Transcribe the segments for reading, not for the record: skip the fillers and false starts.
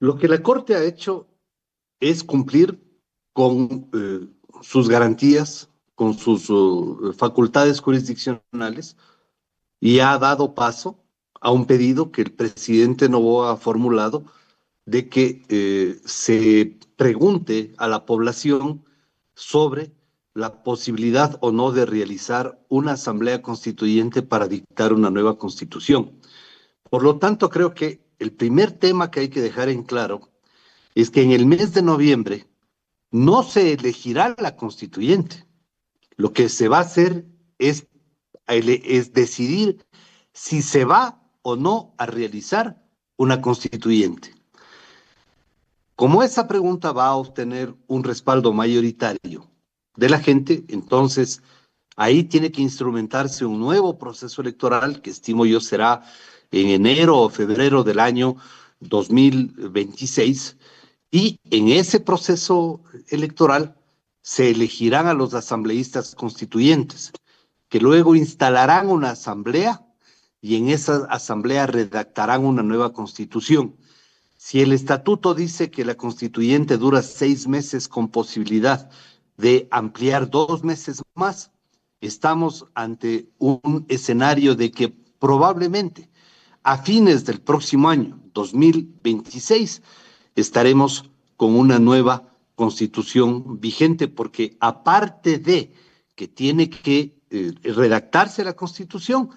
Lo que la Corte ha hecho es cumplir con sus garantías, con sus facultades jurisdiccionales y ha dado paso a un pedido que el presidente Noboa ha formulado de que se pregunte a la población sobre la posibilidad o no de realizar una asamblea constituyente para dictar una nueva constitución. Por lo tanto, creo que el primer tema que hay que dejar en claro es que en el mes de noviembre no se elegirá la constituyente. Lo que se va a hacer es decidir si se va o no a realizar una constituyente. Como esa pregunta va a obtener un respaldo mayoritario de la gente, entonces ahí tiene que instrumentarse un nuevo proceso electoral que estimo yo será en enero o febrero del año 2026, y en ese proceso electoral se elegirán a los asambleístas constituyentes, que luego instalarán una asamblea y en esa asamblea redactarán una nueva constitución. Si el estatuto dice que la constituyente dura 6 meses con posibilidad de ampliar 2 meses más, estamos ante un escenario de que probablemente a fines del próximo año, 2026, estaremos con una nueva constitución vigente, porque aparte de que tiene que redactarse la constitución,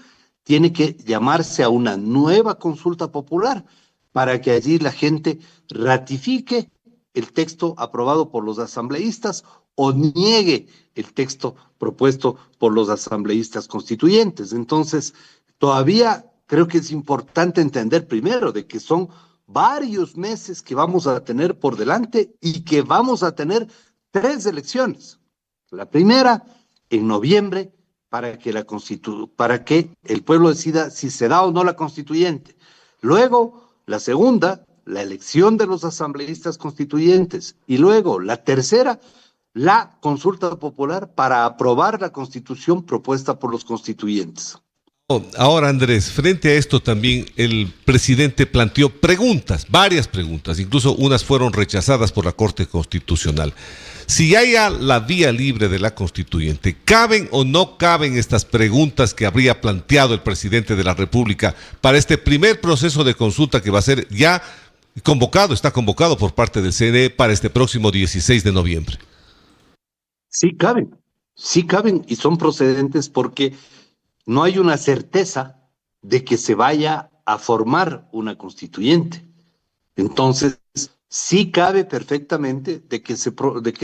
tiene que llamarse a una nueva consulta popular para que allí la gente ratifique el texto aprobado por los asambleístas o niegue el texto propuesto por los asambleístas constituyentes. Entonces, todavía creo que es importante entender primero de que son varios meses que vamos a tener por delante y que vamos a tener 3 elecciones. La primera en noviembre para que el pueblo decida si se da o no la constituyente. Luego, la segunda, la elección de los asambleístas constituyentes. Y luego, la tercera, la consulta popular para aprobar la constitución propuesta por los constituyentes. Ahora, Andrés, frente a esto también el presidente planteó preguntas, varias preguntas, incluso unas fueron rechazadas por la Corte Constitucional. Si haya la vía libre de la constituyente, ¿caben o no caben estas preguntas que habría planteado el presidente de la República para este primer proceso de consulta que va a ser ya convocado, está convocado por parte del CNE para este próximo 16 de noviembre? Sí caben y son procedentes porque no hay una certeza de que se vaya a formar una constituyente. Entonces, sí cabe perfectamente de que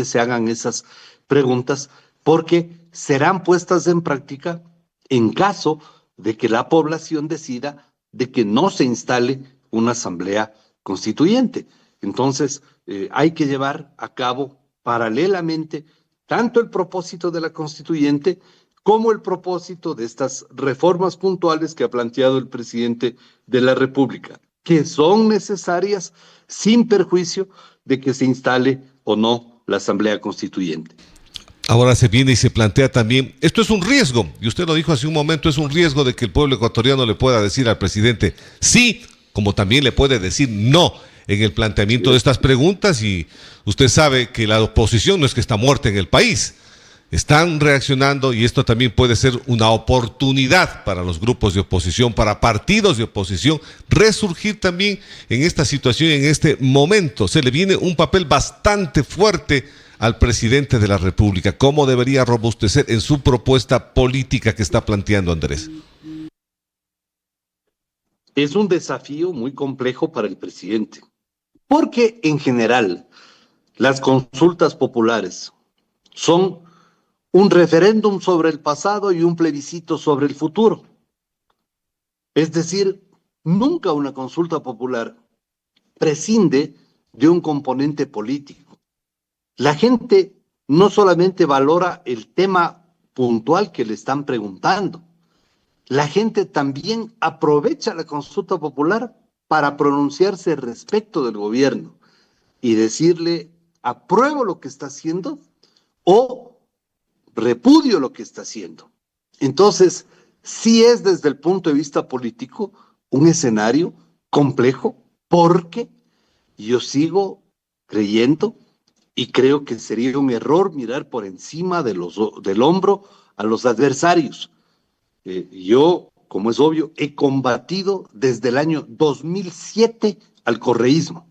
se hagan esas preguntas, porque serán puestas en práctica en caso de que la población decida de que no se instale una asamblea constituyente. Entonces, hay que llevar a cabo paralelamente tanto el propósito de la constituyente como el propósito de estas reformas puntuales que ha planteado el presidente de la República, que son necesarias sin perjuicio de que se instale o no la Asamblea Constituyente. Ahora se viene y se plantea también, esto es un riesgo, y usted lo dijo hace un momento, es un riesgo de que el pueblo ecuatoriano le pueda decir al presidente sí, como también le puede decir no en el planteamiento de estas preguntas, y usted sabe que la oposición no es que está muerta en el país, están reaccionando y esto también puede ser una oportunidad para los grupos de oposición, para partidos de oposición, resurgir también en esta situación, en este momento. Se le viene un papel bastante fuerte al presidente de la República. ¿Cómo debería robustecer en su propuesta política que está planteando Andrés? Es un desafío muy complejo para el presidente, porque en general las consultas populares son un referéndum sobre el pasado y un plebiscito sobre el futuro. Es decir, nunca una consulta popular prescinde de un componente político. La gente no solamente valora el tema puntual que le están preguntando, la gente también aprovecha la consulta popular para pronunciarse respecto del gobierno y decirle apruebo lo que está haciendo o repudio lo que está haciendo. Entonces, sí es desde el punto de vista político un escenario complejo porque yo sigo creyendo y creo que sería un error mirar por encima del hombro a los adversarios. Yo, como es obvio, he combatido desde el año 2007 al correísmo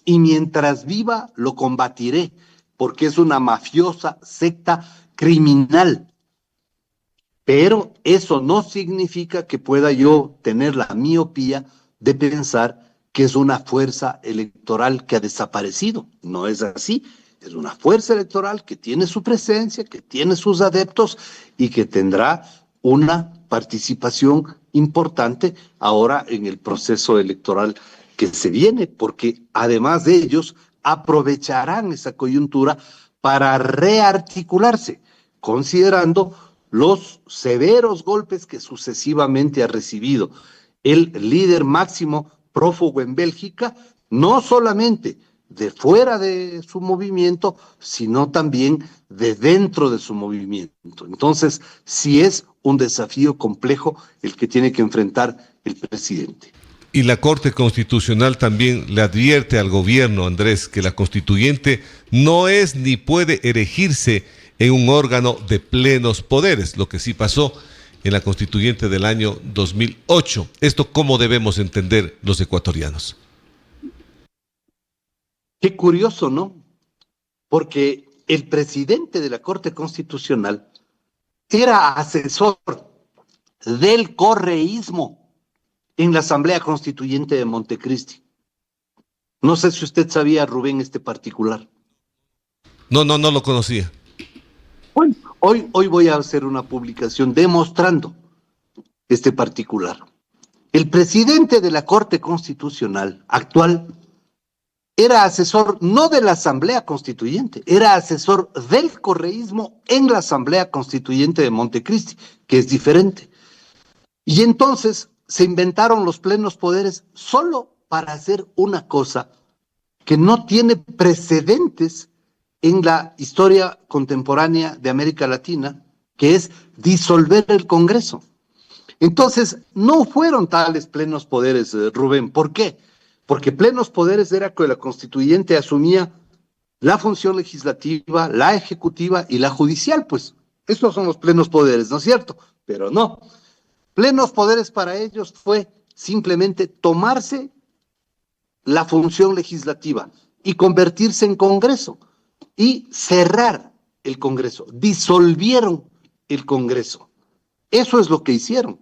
y mientras viva lo combatiré porque es una mafiosa secta criminal. Pero eso no significa que pueda yo tener la miopía de pensar que es una fuerza electoral que ha desaparecido. No es así. Es una fuerza electoral que tiene su presencia, que tiene sus adeptos y que tendrá una participación importante ahora en el proceso electoral que se viene, porque además de ellos aprovecharán esa coyuntura para rearticularse, considerando los severos golpes que sucesivamente ha recibido el líder máximo prófugo en Bélgica, no solamente de fuera de su movimiento, sino también de dentro de su movimiento. Entonces, sí es un desafío complejo el que tiene que enfrentar el presidente. Y la Corte Constitucional también le advierte al gobierno, Andrés, que la constituyente no es ni puede erigirse en un órgano de plenos poderes, lo que sí pasó en la constituyente del año 2008. ¿Esto cómo debemos entender los ecuatorianos? Qué curioso, ¿no? Porque el presidente de la Corte Constitucional era asesor del correísmo en la Asamblea Constituyente de Montecristi. No sé si usted sabía, Rubén, este particular. No lo conocía. Bueno, hoy voy a hacer una publicación demostrando este particular. El presidente de la Corte Constitucional actual era asesor no de la Asamblea Constituyente, era asesor del correísmo en la Asamblea Constituyente de Montecristi, que es diferente. Y entonces se inventaron los plenos poderes solo para hacer una cosa que no tiene precedentes en la historia contemporánea de América Latina, que es disolver el Congreso. Entonces, no fueron tales plenos poderes, Rubén. ¿Por qué? Porque plenos poderes era que la constituyente asumía la función legislativa, la ejecutiva y la judicial, pues. Estos son los plenos poderes, ¿no es cierto? Pero no. Plenos poderes para ellos fue simplemente tomarse la función legislativa y convertirse en Congreso y cerrar el Congreso. Disolvieron el Congreso. Eso es lo que hicieron.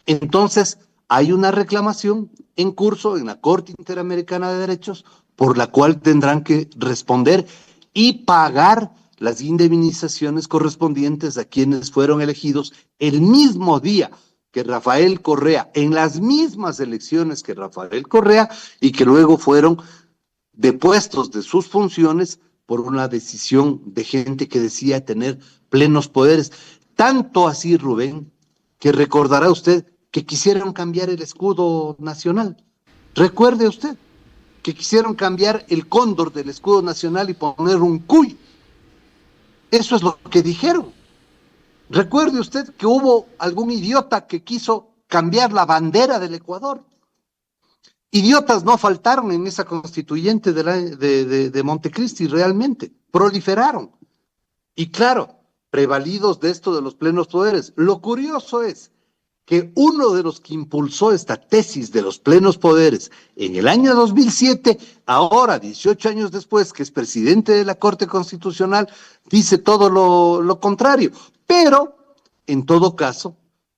Entonces, hay una reclamación en curso en la Corte Interamericana de Derechos por la cual tendrán que responder y pagar las indemnizaciones correspondientes a quienes fueron elegidos el mismo día que Rafael Correa, en las mismas elecciones que Rafael Correa, y que luego fueron depuestos de sus funciones por una decisión de gente que decía tener plenos poderes. Tanto así, Rubén, que recordará usted que quisieron cambiar el escudo nacional. Recuerde usted que quisieron cambiar el cóndor del escudo nacional y poner un cuy. Eso es lo que dijeron. Recuerde usted que hubo algún idiota que quiso cambiar la bandera del Ecuador. Idiotas no faltaron en esa constituyente de Montecristi, realmente. Proliferaron. Y claro, prevalidos de esto de los plenos poderes. Lo curioso es que uno de los que impulsó esta tesis de los plenos poderes en el año 2007, ahora 18 años después, que es presidente de la Corte Constitucional, dice todo lo contrario. Pero, en todo caso,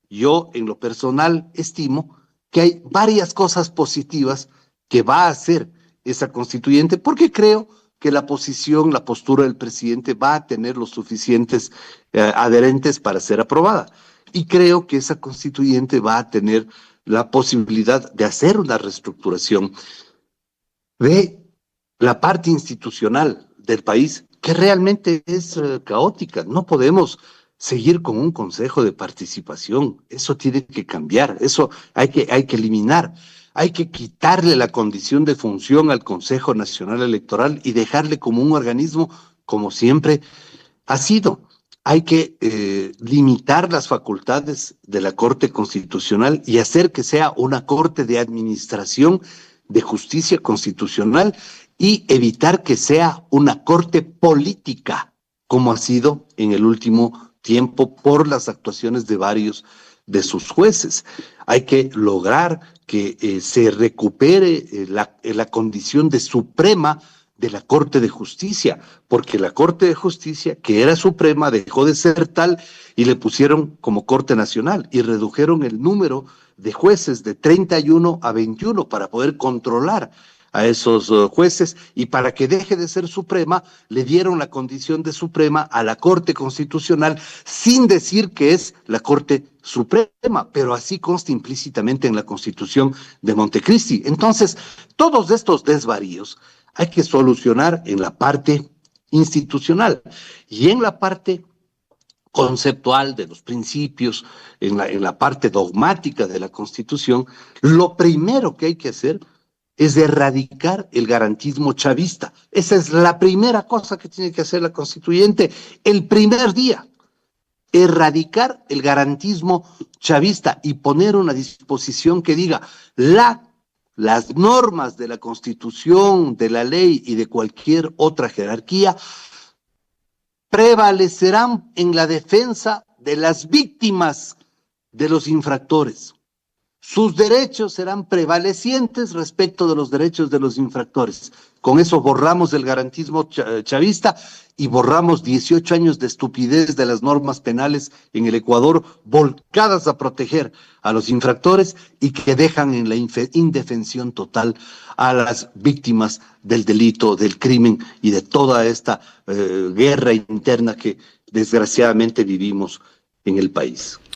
yo en lo personal estimo que hay varias cosas positivas que va a hacer esa constituyente, porque creo que la posición, la postura del presidente va a tener los suficientes adherentes para ser aprobada. Y creo que esa constituyente va a tener la posibilidad de hacer una reestructuración de la parte institucional del país, que realmente es caótica. No podemos seguir con un consejo de participación. Eso tiene que cambiar, eso hay que eliminar. Hay que quitarle la condición de función al Consejo Nacional Electoral y dejarle como un organismo, como siempre ha sido. Hay que limitar las facultades de la Corte Constitucional y hacer que sea una corte de administración de Justicia Constitucional y evitar que sea una corte política, como ha sido en el último tiempo por las actuaciones de varios de sus jueces. Hay que lograr que se recupere la condición de suprema de la Corte de Justicia, porque la Corte de Justicia, que era suprema, dejó de ser tal y le pusieron como Corte Nacional y redujeron el número de jueces de 31 a 21 para poder controlar a esos jueces, y para que deje de ser suprema le dieron la condición de suprema a la Corte Constitucional sin decir que es la Corte Suprema, pero así consta implícitamente en la Constitución de Montecristi. Entonces, todos estos desvaríos hay que solucionar en la parte institucional y en la parte conceptual de los principios, en la parte dogmática de la Constitución. Lo primero que hay que hacer es erradicar el garantismo chavista. Esa es la primera cosa que tiene que hacer la constituyente el primer día. Erradicar el garantismo chavista y poner una disposición que diga las normas de la Constitución, de la ley y de cualquier otra jerarquía prevalecerán en la defensa de las víctimas de los infractores. Sus derechos serán prevalecientes respecto de los derechos de los infractores. Con eso borramos el garantismo chavista y borramos 18 años de estupidez de las normas penales en el Ecuador, volcadas a proteger a los infractores y que dejan en la indefensión total a las víctimas del delito, del crimen y de toda esta guerra interna que desgraciadamente vivimos en el país.